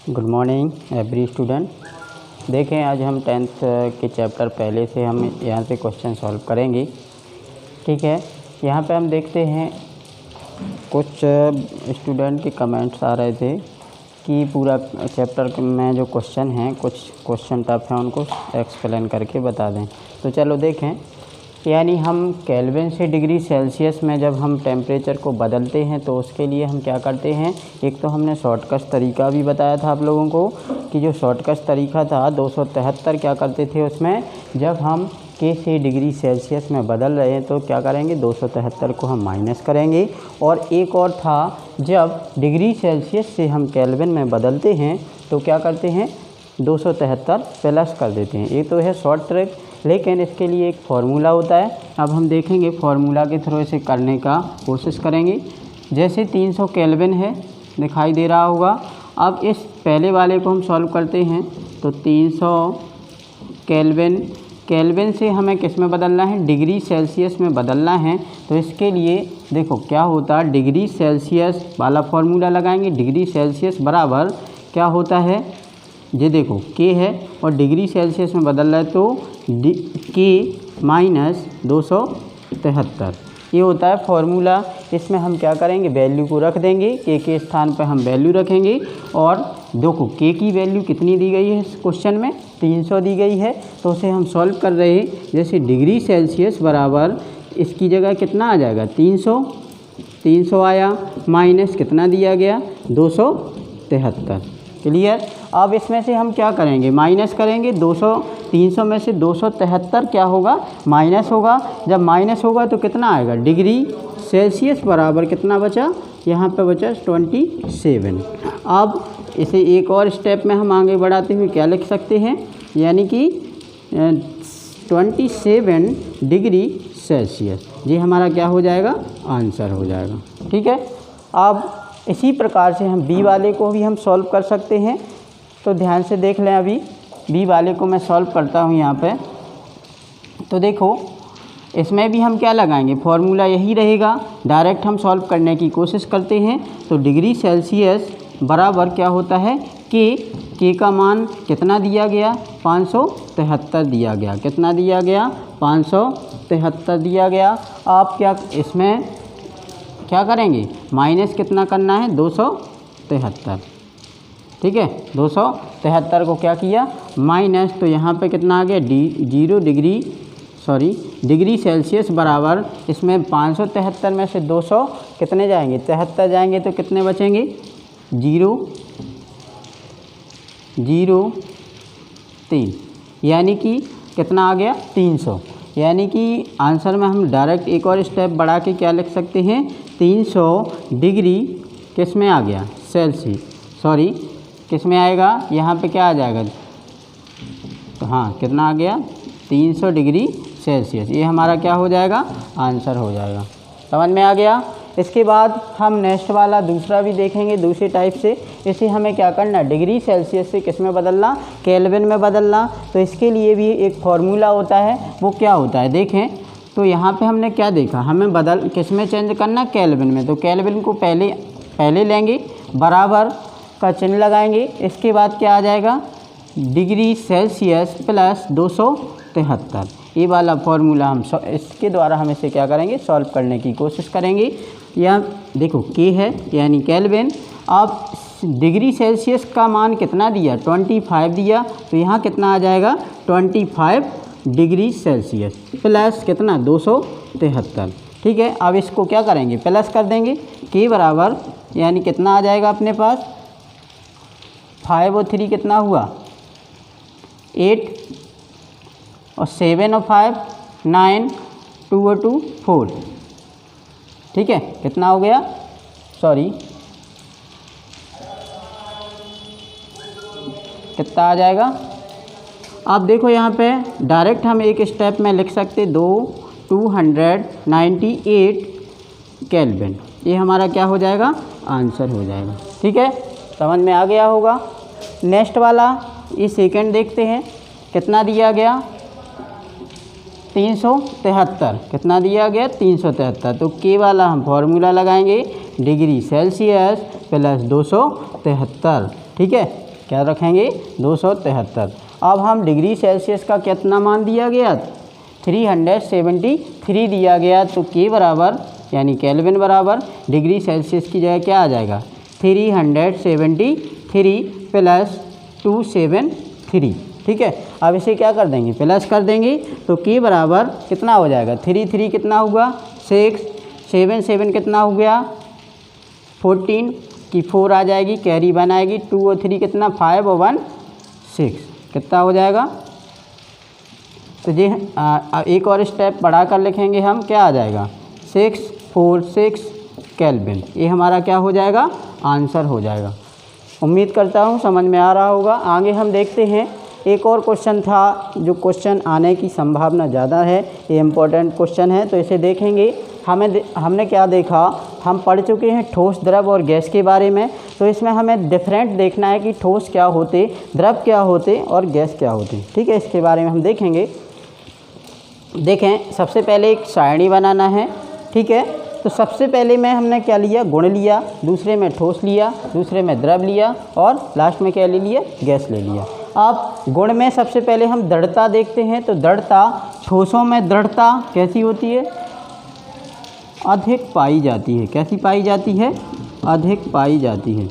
Good morning every student. देखें, आज हम 10th के चैप्टर पहले से हम यहाँ से क्वेश्चन सॉल्व करेंगे। ठीक है, यहाँ पे हम देखते हैं कुछ स्टूडेंट के कमेंट्स आ रहे थे कि पूरा चैप्टर में जो क्वेश्चन हैं, कुछ क्वेश्चन टफ हैं, उनको एक्सप्लेन करके बता दें। तो चलो देखें, यानी हम केल्विन से डिग्री सेल्सियस में जब हम टेम्परेचर को बदलते हैं तो उसके लिए हम क्या करते हैं। एक तो हमने शॉर्टकट तरीका भी बताया था आप लोगों को कि जो शॉर्टकट तरीका था 273 क्या करते थे उसमें, जब हम के से डिग्री सेल्सियस में बदल रहे हैं तो क्या करेंगे, 273 को हम माइनस करेंगे। और एक और था, जब डिग्री सेल्सियस से हम केल्विन में बदलते हैं तो क्या करते हैं, 273 प्लस कर देते हैं। ये तो है शॉर्ट ट्रिक, लेकिन इसके लिए एक फार्मूला होता है। अब हम देखेंगे फार्मूला के थ्रू इसे करने का कोशिश करेंगे। जैसे 300 केल्विन है, दिखाई दे रहा होगा। अब इस पहले वाले को हम सॉल्व करते हैं तो 300 केल्विन से हमें किस में बदलना है, डिग्री सेल्सियस में बदलना है। तो इसके लिए देखो क्या होता है, डिग्री सेल्सियस वाला फार्मूला लगाएंगे। डिग्री सेल्सियस बराबर क्या होता है, ये देखो के है और डिग्री सेल्सियस में बदल रहा है तो के माइनस 273, ये होता है फार्मूला। इसमें हम क्या करेंगे, वैल्यू को रख देंगे, के स्थान पर हम वैल्यू रखेंगे। और देखो के की वैल्यू कितनी दी गई है इस क्वेश्चन में, 300 दी गई है। तो उसे हम सॉल्व कर रहे हैं। जैसे डिग्री सेल्सियस बराबर इसकी जगह कितना आ जाएगा, 300 आया, माइनस कितना दिया गया, 273। क्लियर। अब इसमें से हम क्या करेंगे, माइनस करेंगे। 300 में से 273 क्या होगा, माइनस होगा। जब माइनस होगा तो कितना आएगा, डिग्री सेल्सियस बराबर कितना बचा, यहाँ पे बचा 27। अब इसे एक और स्टेप में हम आगे बढ़ाते हुए क्या लिख सकते हैं, यानी कि 27 डिग्री सेल्सियस, ये हमारा क्या हो जाएगा, आंसर हो जाएगा। ठीक है। अब इसी प्रकार से हम बी वाले को भी हम सॉल्व कर सकते हैं। तो ध्यान से देख लें, अभी बी वाले को मैं सॉल्व करता हूँ यहाँ पे। तो देखो इसमें भी हम क्या लगाएंगे, फार्मूला यही रहेगा। डायरेक्ट हम सॉल्व करने की कोशिश करते हैं। तो डिग्री सेल्सियस बराबर क्या होता है, के का मान कितना दिया गया, 573 दिया गया। कितना दिया गया, 573 दिया गया। आप क्या इसमें क्या करेंगे, माइनस कितना करना है, 273। ठीक है, 273 को क्या किया, माइनस, तो यहाँ पे कितना आ गया, डिग्री सेल्सियस बराबर इसमें 573 में से 200 कितने जाएंगे, 73 जाएंगे तो कितने बचेंगे, 0.03, यानी कि कितना आ गया, 300। यानी कि आंसर में हम डायरेक्ट एक और स्टेप बढ़ा के क्या लिख सकते हैं, 300 डिग्री किस में आ गया, सेल्सियस, किस में आएगा, यहाँ पे क्या आ जाएगा, तो हाँ कितना आ गया, 300 डिग्री सेल्सियस। ये हमारा क्या हो जाएगा, आंसर हो जाएगा। समझ में आ गया। इसके बाद हम नेक्स्ट वाला दूसरा भी देखेंगे, दूसरे टाइप से। इसे हमें क्या करना, डिग्री सेल्सियस से किस में बदलना, केल्विन में बदलना। तो इसके लिए भी एक फार्मूला होता है, वो क्या होता है, देखें। तो यहाँ पे हमने क्या देखा, हमें किस में चेंज करना, केल्विन में। तो केल्विन को पहले लेंगे, बराबर का चिन्ह लगाएंगे। इसके बाद क्या आ जाएगा, डिग्री सेल्सियस प्लस 273। ये वाला फार्मूला हम इसके द्वारा हम इसे क्या करेंगे, सॉल्व करने की कोशिश करेंगे। यहाँ देखो के है यानी केल्विन। अब डिग्री सेल्सियस का मान कितना दिया, 25 दिया। तो यहाँ कितना आ जाएगा, 25 डिग्री सेल्सियस प्लस कितना, 273। ठीक है। अब इसको क्या करेंगे, प्लस कर देंगे। के बराबर यानी कितना आ जाएगा अपने पास, 5 और 3 कितना हुआ, 8 और 7 और 5 9, 2 और 2 4। ठीक है, कितना हो गया, कितना आ जाएगा। आप देखो यहाँ पे डायरेक्ट हम एक स्टेप में लिख सकते 298 केल्विन। ये हमारा क्या हो जाएगा, आंसर हो जाएगा। ठीक है, समझ में आ गया होगा। नेक्स्ट वाला ये सेकंड देखते हैं, कितना दिया गया, 373। कितना दिया गया, 373। तो के वाला हम फार्मूला लगाएंगे, डिग्री सेल्सियस प्लस 273। ठीक है, क्या रखेंगे 273। अब हम डिग्री सेल्सियस का कितना मान दिया गया 373 दिया गया, तो के बराबर यानी केल्विन बराबर डिग्री सेल्सियस की जगह क्या आ जाएगा 373 प्लस 273। ठीक है, अब इसे क्या कर देंगे प्लस कर देंगे, तो के बराबर कितना हो जाएगा 3 कितना होगा 6, 7 7 कितना हो गया 14 की 4 आ जाएगी, कैरी 1 आएगी, 2 और 3 कितना 5 और 1 6 कितना हो जाएगा। तो ये एक और स्टेप बढ़ा कर लिखेंगे हम, क्या आ जाएगा 646 केल्विन। ये हमारा क्या हो जाएगा आंसर हो जाएगा। उम्मीद करता हूँ समझ में आ रहा होगा। आगे हम देखते हैं एक और क्वेश्चन था, जो क्वेश्चन आने की संभावना ज़्यादा है, ये इम्पोर्टेंट क्वेश्चन है, तो इसे देखेंगे। हमने क्या देखा, हम पढ़ चुके हैं ठोस, द्रव और गैस के बारे में, तो इसमें हमें डिफरेंट देखना है कि ठोस क्या होते, द्रव क्या होते और गैस क्या होते। ठीक है, इसके बारे में हम देखेंगे। देखें, सबसे पहले एक सारणी बनाना है। ठीक है, तो सबसे पहले में हमने क्या लिया गुण लिया, दूसरे में ठोस लिया, दूसरे में द्रव लिया और लास्ट में क्या ले लिया गैस ले लिया। अब गुण में सबसे पहले हम दृढ़ता देखते हैं। तो दृढ़ता, ठोसों में दृढ़ता कैसी होती है अधिक पाई जाती है। कैसी पाई जाती है अधिक पाई जाती है।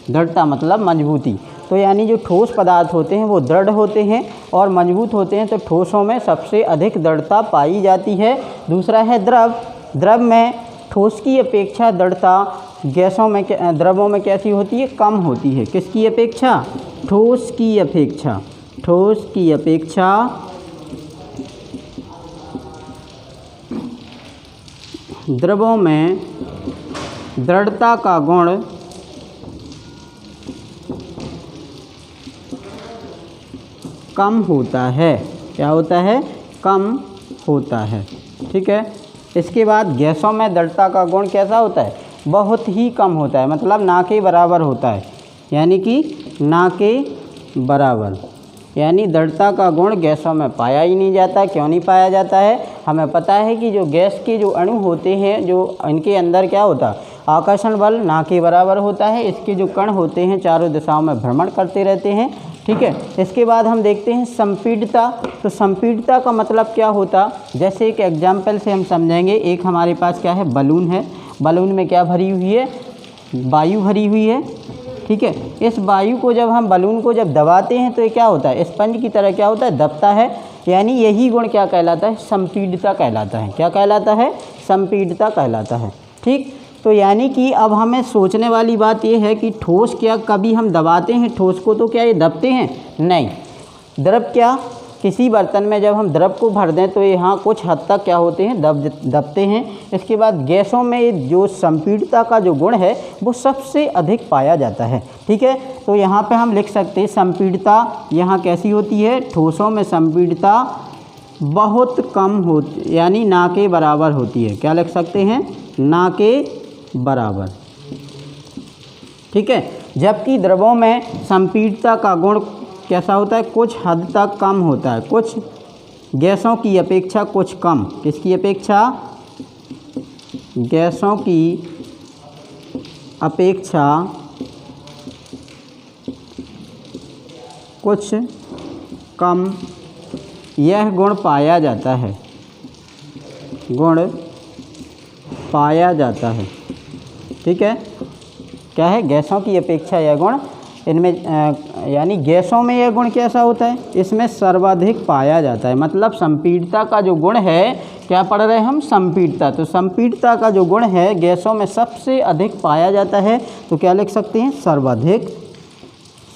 दृढ़ता मतलब मजबूती, तो यानी जो ठोस पदार्थ होते हैं वो दृढ़ होते हैं और मजबूत होते हैं, तो ठोसों में सबसे अधिक दृढ़ता पाई जाती है। दूसरा है द्रव। द्रव में ठोस की अपेक्षा दृढ़ता गैसों में द्रवों में कैसी होती है कम होती है। किसकी अपेक्षा ठोस की अपेक्षा। ठोस की अपेक्षा द्रवों में दृढ़ता का गुण कम होता है। क्या होता है कम होता है। ठीक है, इसके बाद गैसों में दृढ़ता का गुण कैसा होता है बहुत ही कम होता है, मतलब ना के बराबर होता है, यानी कि ना के बराबर। यानी दृढ़ता का गुण गैसों में पाया ही नहीं जाता। क्यों नहीं पाया जाता है, हमें पता है कि जो गैस के जो अणु होते हैं, जो इनके अंदर क्या होता है आकर्षण बल ना के बराबर होता है। इसके जो कण होते हैं चारों दिशाओं में भ्रमण करते रहते हैं। ठीक है, इसके बाद हम देखते हैं संपीड़ितता। तो संपीड़ितता का मतलब क्या होता, जैसे एक एग्जाम्पल से हम समझेंगे। एक हमारे पास क्या है बलून है, बलून में क्या भरी हुई है वायु भरी हुई है। ठीक है, इस वायु को जब हम बलून को जब दबाते हैं तो ये क्या होता है स्पंज की तरह क्या होता है दबता है, यानी यही गुण क्या कहलाता है संपीड़ितता कहलाता है। क्या कहलाता है संपीड़ितता कहलाता है। ठीक, तो यानी कि अब हमें सोचने वाली बात यह है कि ठोस क्या कभी हम दबाते हैं ठोस को तो क्या ये दबते हैं नहीं। द्रव क्या किसी बर्तन में जब हम द्रव को भर दें तो यहाँ कुछ हद तक क्या होते हैं दबते हैं। इसके बाद गैसों में जो संपीड़ितता का जो गुण है वो सबसे अधिक पाया जाता है। ठीक है, तो यहाँ पे हम लिख सकते हैं संपीड़ितता यहाँ कैसी होती है ठोसों में संपीड़ितता बहुत कम होती, यानी ना के बराबर होती है। क्या लिख सकते हैं ना के बराबर। ठीक है, जबकि द्रवों में संपीड़ितता का गुण कैसा होता है कुछ हद तक कम होता है, कुछ गैसों की अपेक्षा कुछ कम। किसकी अपेक्षा गैसों की अपेक्षा कुछ कम यह गुण पाया जाता है। गुण पाया जाता है। ठीक है, क्या है गैसों की अपेक्षा यह गुण इनमें यानी गैसों में यह गुण कैसा होता है इसमें सर्वाधिक पाया जाता है। मतलब संपीड़ितता का जो गुण है क्या पढ़ रहे हैं हम संपीड़ितता, तो संपीड़ितता का जो गुण है गैसों में सबसे अधिक पाया जाता है। तो क्या लिख सकते हैं सर्वाधिक।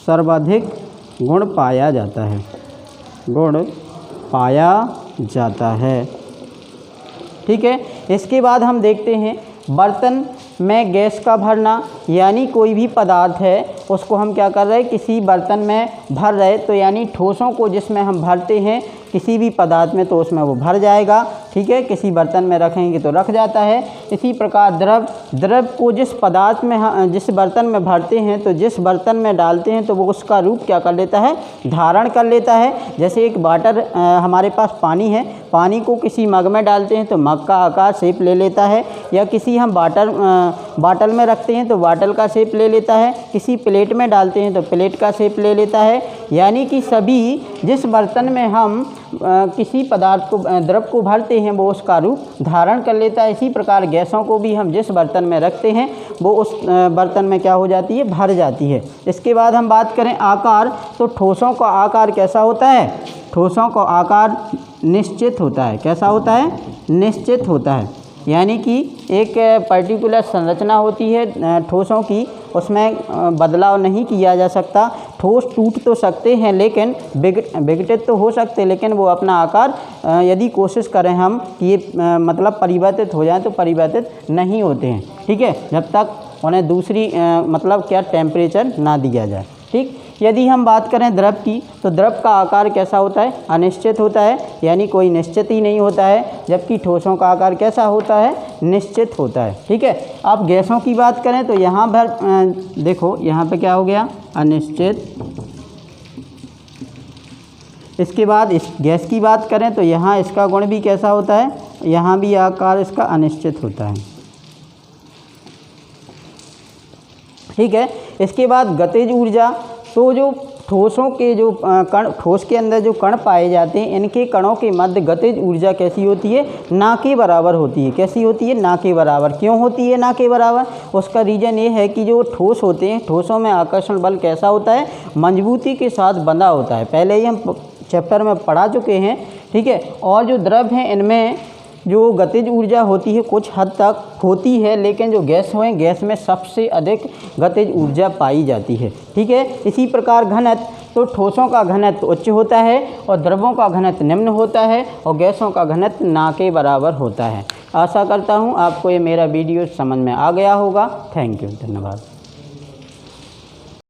सर्वाधिक गुण पाया जाता है। गुण पाया जाता है। ठीक है, इसके बाद हम देखते हैं बर्तन में गैस का भरना, यानी कोई भी पदार्थ है उसको हम क्या कर रहे हैं किसी बर्तन में भर रहे, तो यानी ठोसों को जिसमें हम भरते हैं किसी भी पदार्थ में तो उसमें वो भर जाएगा, ठीक है। किसी बर्तन में रखेंगे तो रख जाता है। इसी प्रकार द्रव को जिस पदार्थ में जिस बर्तन में भरते हैं तो जिस बर्तन में डालते हैं तो वो उसका रूप क्या कर लेता है, धारण कर लेता है। जैसे एक वाटर हमारे पास पानी है, पानी को किसी मग में डालते हैं तो मग का आकार शेप ले लेता है, या किसी हम बाटल में रखते हैं तो बाटल का शेप ले लेता है, किसी प्लेट में डालते हैं तो प्लेट का शेप ले लेता है। यानी कि सभी जिस बर्तन में हम किसी पदार्थ को द्रव को भरते हैं वो उसका रूप धारण कर लेता है। इसी प्रकार गैसों को भी हम जिस बर्तन में रखते हैं वो उस बर्तन में क्या हो जाती है, भर जाती है। इसके बाद हम बात करें आकार, तो ठोसों का आकार कैसा होता है, ठोसों का आकार निश्चित होता है। कैसा होता है, निश्चित होता है। यानी कि एक पर्टिकुलर संरचना होती है ठोसों की, उसमें बदलाव नहीं किया जा सकता। ठोस टूट तो सकते हैं लेकिन विघटित तो हो सकते, लेकिन वो अपना आकार यदि कोशिश करें हम कि ये मतलब परिवर्तित हो जाए तो परिवर्तित नहीं होते हैं, ठीक है, जब तक उन्हें दूसरी मतलब क्या टेम्परेचर ना दिया जाए, ठीक। यदि हम बात करें द्रव की, तो द्रव का आकार कैसा होता है, अनिश्चित होता है, यानी कोई निश्चित ही नहीं होता है। जबकि ठोसों का आकार कैसा होता है, निश्चित होता है, ठीक है। आप गैसों की बात करें तो यहाँ पर देखो, यहाँ पे क्या हो गया, अनिश्चित। इसके बाद इस गैस की बात करें तो यहाँ इसका गुण भी कैसा होता है, यहाँ भी आकार इसका अनिश्चित होता है, ठीक है। इसके बाद गतिज ऊर्जा, तो जो ठोसों के जो कण, ठोस के अंदर जो कण पाए जाते हैं, इनके कणों के मध्य गतिज ऊर्जा कैसी होती है, ना के बराबर होती है। कैसी होती है, ना के बराबर। क्यों होती है ना के बराबर, उसका रीज़न ये है कि जो ठोस होते हैं, ठोसों में आकर्षण बल कैसा होता है, मजबूती के साथ बंधा होता है। पहले ही हम चैप्टर में पढ़ा चुके हैं, ठीक है। और जो द्रव हैं इनमें जो गतिज ऊर्जा होती है कुछ हद तक होती है, लेकिन जो गैस हैं, गैस में सबसे अधिक गतिज ऊर्जा पाई जाती है, ठीक है। इसी प्रकार घनत्व, तो ठोसों का घनत्व उच्च होता है और द्रवों का घनत्व निम्न होता है और गैसों का घनत्व ना के बराबर होता है। आशा करता हूँ आपको ये मेरा वीडियो समझ में आ गया होगा। थैंक यू, धन्यवाद।